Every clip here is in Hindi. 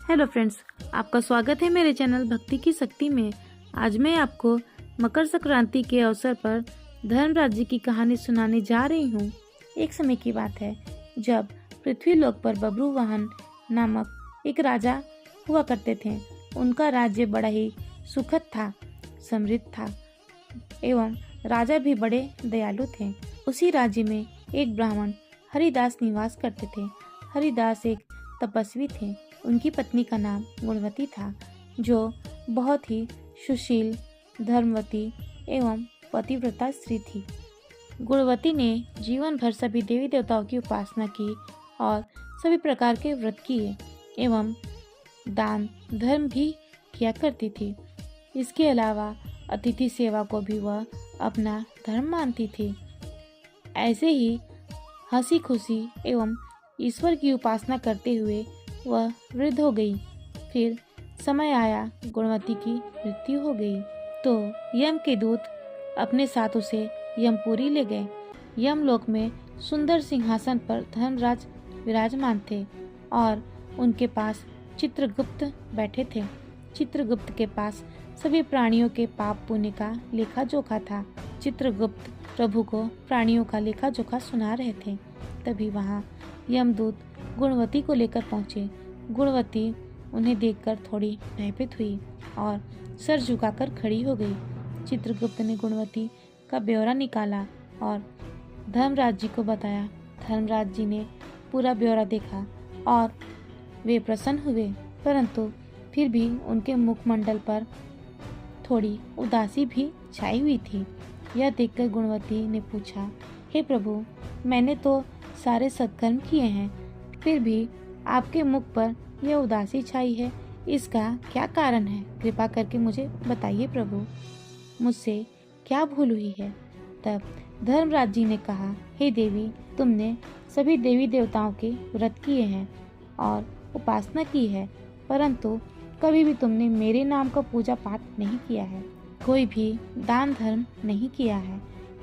हेलो फ्रेंड्स, आपका स्वागत है मेरे चैनल भक्ति की शक्ति में। आज मैं आपको मकर संक्रांति के अवसर पर धर्मराज जी की कहानी सुनाने जा रही हूँ। एक समय की बात है जब पृथ्वी लोक पर बब्रुवाहन नामक एक राजा हुआ करते थे। उनका राज्य बड़ा ही सुखद था, समृद्ध था एवं राजा भी बड़े दयालु थे। उसी राज्य में एक ब्राह्मण हरिदास निवास करते थे। हरिदास एक तपस्वी थे। उनकी पत्नी का नाम गुणवती था, जो बहुत ही सुशील, धर्मवती एवं पतिव्रता स्त्री थी। गुणवती ने जीवन भर सभी देवी देवताओं की उपासना की और सभी प्रकार के व्रत किए एवं दान धर्म भी किया करती थी। इसके अलावा अतिथि सेवा को भी वह अपना धर्म मानती थी। ऐसे ही हंसी खुशी एवं ईश्वर की उपासना करते हुए वह वृद्ध हो गई। फिर समय आया, गुणवती की मृत्यु हो गई तो यम के दूत अपने साथ उसे यमपुरी ले गए। यमलोक में सुंदर सिंहासन पर धर्मराज विराजमान थे और उनके पास चित्रगुप्त बैठे थे। चित्रगुप्त के पास सभी प्राणियों के पाप पुण्य का लेखा जोखा था। चित्रगुप्त प्रभु को प्राणियों का लेखा जोखा सुना रहे थे। तभी वहाँ यमदूत गुणवती को लेकर पहुँचे। गुणवती उन्हें देखकर थोड़ी भयभीत हुई और सर झुकाकर खड़ी हो गई। चित्रगुप्त ने गुणवती का ब्यौरा निकाला और धर्मराज जी को बताया। धर्मराज जी ने पूरा ब्यौरा देखा और वे प्रसन्न हुए, परंतु फिर भी उनके मुखमंडल पर थोड़ी उदासी भी छाई हुई थी। यह देखकर गुणवती ने पूछा, हे प्रभु, मैंने तो सारे सत्कर्म किए हैं, फिर भी आपके मुख पर यह उदासी छाई है। इसका क्या कारण है? कृपा करके मुझे बताइए प्रभु, मुझसे क्या भूल हुई है? तब धर्मराज जी ने कहा, हे देवी, तुमने सभी देवी देवताओं के व्रत किए हैं और उपासना की है, परंतु कभी भी तुमने मेरे नाम का पूजा पाठ नहीं किया है, कोई भी दान धर्म नहीं किया है।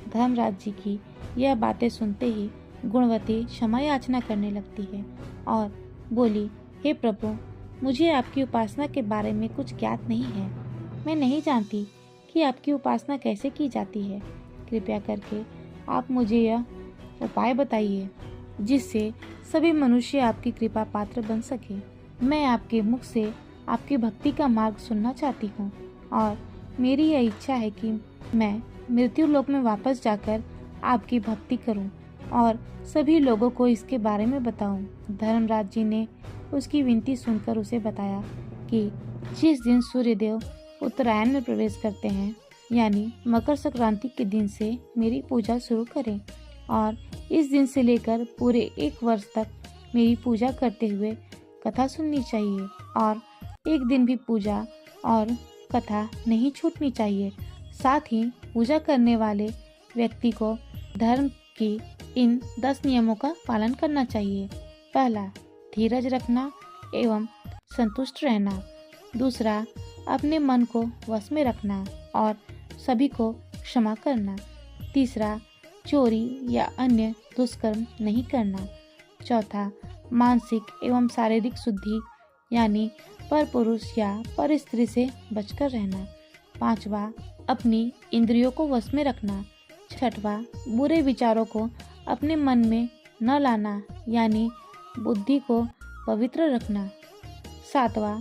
धर्मराज जी की यह बातें सुनते ही गुणवती क्षमा याचना करने लगती है और बोली, हे प्रभु, मुझे आपकी उपासना के बारे में कुछ ज्ञात नहीं है। मैं नहीं जानती कि आपकी उपासना कैसे की जाती है। कृपया करके आप मुझे यह उपाय बताइए जिससे सभी मनुष्य आपकी कृपा पात्र बन सके। मैं आपके मुख से आपकी भक्ति का मार्ग सुनना चाहती हूँ और मेरी यह इच्छा है कि मैं मृत्यु लोक में वापस जाकर आपकी भक्ति करूँ और सभी लोगों को इसके बारे में बताऊं। धर्मराज जी ने उसकी विनती सुनकर उसे बताया कि जिस दिन सूर्यदेव उत्तरायण में प्रवेश करते हैं, यानी मकर संक्रांति के दिन से मेरी पूजा शुरू करें और इस दिन से लेकर पूरे 1 वर्ष तक मेरी पूजा करते हुए कथा सुननी चाहिए और एक दिन भी पूजा और कथा नहीं छूटनी चाहिए। साथ ही पूजा करने वाले व्यक्ति को धर्म की इन 10 नियमों का पालन करना चाहिए। पहला, धीरज रखना एवं संतुष्ट रहना। दूसरा, अपने मन को वश में रखना और सभी को क्षमा करना। तीसरा, चोरी या अन्य दुष्कर्म नहीं करना। चौथा, मानसिक एवं शारीरिक शुद्धि यानी पर पुरुष या पर स्त्री से बचकर रहना। पांचवा, अपनी इंद्रियों को वश में रखना। छठवां, बुरे विचारों को अपने मन में न लाना यानी बुद्धि को पवित्र रखना। सातवां,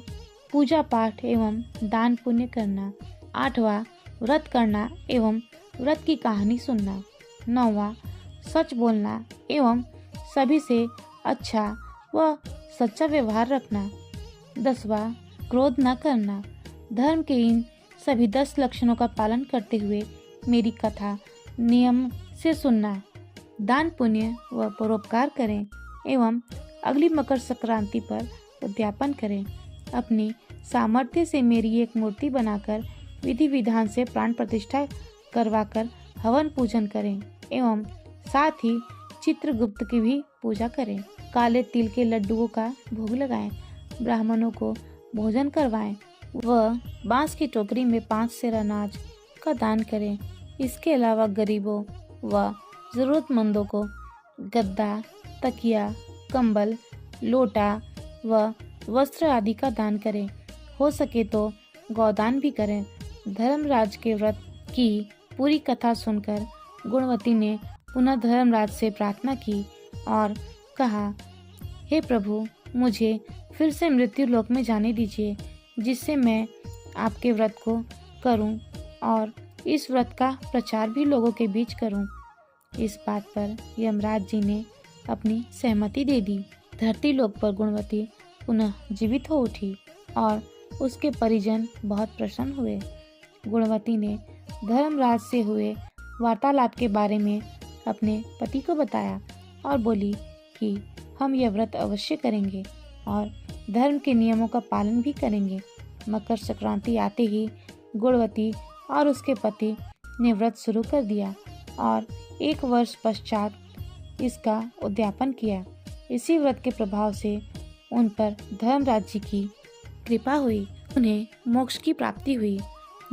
पूजा पाठ एवं दान पुण्य करना। आठवां, व्रत करना एवं व्रत की कहानी सुनना। नौवां, सच बोलना एवं सभी से अच्छा व सच्चा व्यवहार रखना। 10वां, क्रोध न करना। धर्म के इन सभी 10 लक्षणों का पालन करते हुए मेरी कथा नियम से सुनना। दान पुण्य व परोपकार करें एवं अगली मकर संक्रांति पर उद्यापन करें। अपनी सामर्थ्य से मेरी एक मूर्ति बनाकर विधि विधान से प्राण प्रतिष्ठा करवाकर हवन पूजन करें एवं साथ ही चित्रगुप्त की भी पूजा करें। काले तिल के लड्डुओं का भोग लगाएं, ब्राह्मणों को भोजन करवाएं व बांस की टोकरी में 5 सेर अनाज का दान करें। इसके अलावा गरीबों व जरूरतमंदों को गद्दा, तकिया, कंबल, लोटा व वस्त्र आदि का दान करें। हो सके तो गौदान भी करें। धर्मराज के व्रत की पूरी कथा सुनकर गुणवती ने पुनः धर्मराज से प्रार्थना की और कहा, हे प्रभु, मुझे फिर से मृत्यु लोक में जाने दीजिए, जिससे मैं आपके व्रत को करूं और इस व्रत का प्रचार भी लोगों के बीच करूं। इस बात पर यमराज जी ने अपनी सहमति दे दी। धरती लोक पर गुणवती पुनः जीवित हो उठी और उसके परिजन बहुत प्रसन्न हुए। गुणवती ने धर्मराज से हुए वार्तालाप के बारे में अपने पति को बताया और बोली कि हम यह व्रत अवश्य करेंगे और धर्म के नियमों का पालन भी करेंगे। मकर संक्रांति आते ही गुणवती और उसके पति ने व्रत शुरू कर दिया और 1 वर्ष पश्चात इसका उद्यापन किया। इसी व्रत के प्रभाव से उन पर धर्मराज जी की कृपा हुई, उन्हें मोक्ष की प्राप्ति हुई।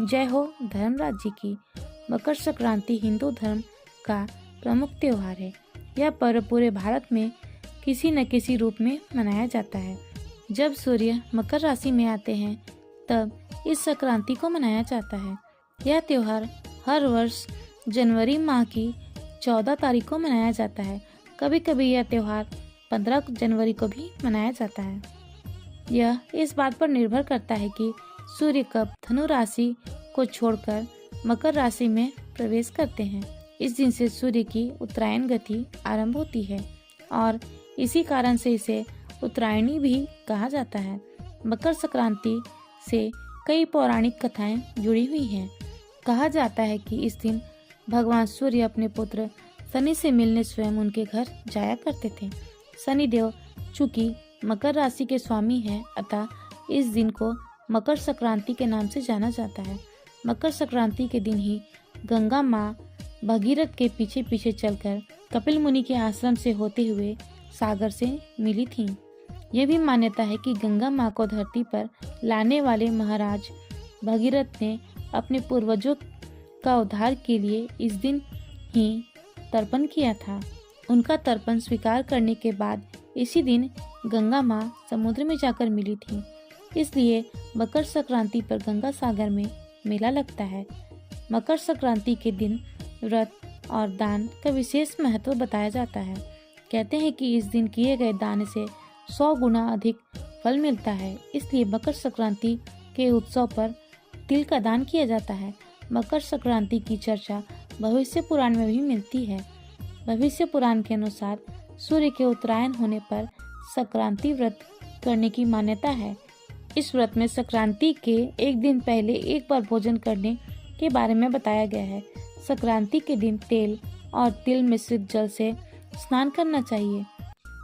जय हो धर्मराज जी की। मकर संक्रांति हिंदू धर्म का प्रमुख त्योहार है। यह पर्व पूरे भारत में किसी न किसी रूप में मनाया जाता है। जब सूर्य मकर राशि में आते हैं तब इस संक्रांति को मनाया जाता है। यह त्योहार हर वर्ष जनवरी माह की 14 तारीख को मनाया जाता है। कभी कभी यह त्योहार 15 जनवरी को भी मनाया जाता है। यह इस बात पर निर्भर करता है कि सूर्य कब धनु राशि को छोड़कर मकर राशि में प्रवेश करते हैं। इस दिन से सूर्य की उत्तरायण गति आरंभ होती है और इसी कारण से इसे उत्तरायणी भी कहा जाता है। मकर संक्रांति से कई पौराणिक कथाएं जुड़ी हुई हैं। कहा जाता है कि इस दिन भगवान सूर्य अपने पुत्र शनि से मिलने स्वयं उनके घर जाया करते थे। शनिदेव चूंकि मकर राशि के स्वामी हैं, अतः इस दिन को मकर संक्रांति के नाम से जाना जाता है। मकर संक्रांति के दिन ही गंगा माँ भगीरथ के पीछे पीछे चलकर कपिल मुनि के आश्रम से होते हुए सागर से मिली थीं। यह भी मान्यता है कि गंगा माँ को धरती पर लाने वाले महाराज भगीरथ ने अपने पूर्वजों का उद्धार के लिए इस दिन ही तर्पण किया था। उनका तर्पण स्वीकार करने के बाद इसी दिन गंगा माँ समुद्र में जाकर मिली थी। इसलिए मकर संक्रांति पर गंगा सागर में मेला लगता है। मकर संक्रांति के दिन व्रत और दान का विशेष महत्व बताया जाता है। कहते हैं कि इस दिन किए गए दान से 100 गुना अधिक फल मिलता है। इसलिए मकर संक्रांति के उत्सव पर तिल का दान किया जाता है। मकर संक्रांति की चर्चा भविष्य पुराण में भी मिलती है। भविष्य पुराण के अनुसार सूर्य के उत्तरायण होने पर संक्रांति व्रत करने की मान्यता है। इस व्रत में संक्रांति के एक दिन पहले एक बार भोजन करने के बारे में बताया गया है। संक्रांति के दिन तेल और तिल मिश्रित जल से स्नान करना चाहिए।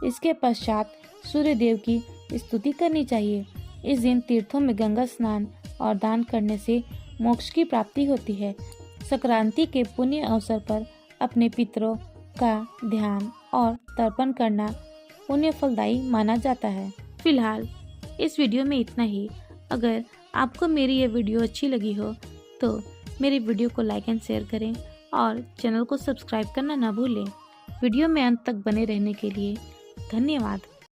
इसके पश्चात सूर्य देव की स्तुति करनी चाहिए। इस दिन तीर्थों में गंगा स्नान और दान करने से मोक्ष की प्राप्ति होती है। संक्रांति के पुण्य अवसर पर अपने पितरों का ध्यान और तर्पण करना पुण्य फलदायी माना जाता है। फिलहाल इस वीडियो में इतना ही। अगर आपको मेरी ये वीडियो अच्छी लगी हो तो मेरी वीडियो को लाइक एंड शेयर करें और चैनल को सब्सक्राइब करना ना भूलें। वीडियो में अंत तक बने रहने के लिए धन्यवाद।